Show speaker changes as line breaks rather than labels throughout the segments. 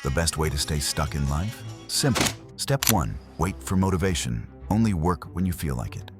The best way to stay stuck in life? Simple. Step 1. Wait for motivation. Only work when you feel like it.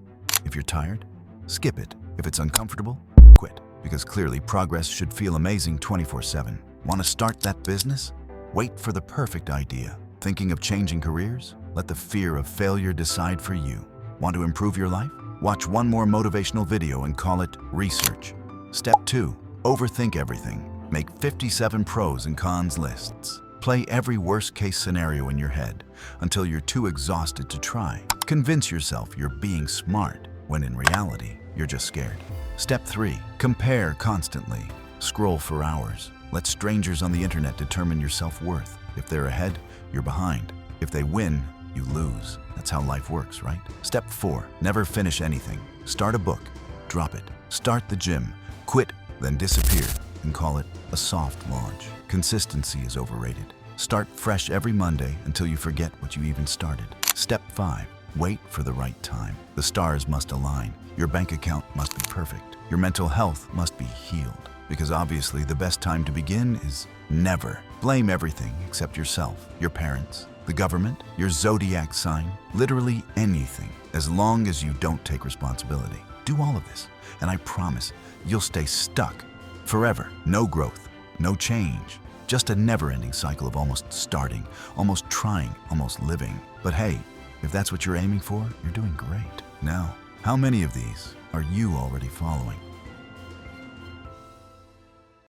If you're tired, skip it. If it's uncomfortable, quit. Because clearly progress should feel amazing 24/7. Want to start that business? Wait for the perfect idea. Thinking of changing careers? Let the fear of failure decide for you. Want to improve your life? Watch one more motivational video and call it research. Step 2. Overthink everything. Make 57 pros and cons lists. Play every worst-case scenario in your head until you're too exhausted to try. Convince yourself you're being smart when in reality, you're just scared. Step 3. Compare constantly. Scroll for hours. Let strangers on the internet determine your self-worth. If they're ahead, you're behind. If they win, you lose. That's how life works, right? Step 4. Never finish anything. Start a book. Drop it. Start the gym. Quit, then disappear and call it a soft launch. Consistency is overrated. Start fresh every Monday until you forget what you even started. Step 5. Wait for the right time. The stars must align. Your bank account must be perfect. Your mental health must be healed. Because obviously the best time to begin is never. Blame everything except yourself, your parents, the government, your zodiac sign, literally anything, as long as you don't take responsibility. Do all of this, and I promise you'll stay stuck forever. No growth, no change, just a never-ending cycle of almost starting, almost trying, almost living. But hey, if that's what you're aiming for, you're doing great. Now, how many of these are you already following?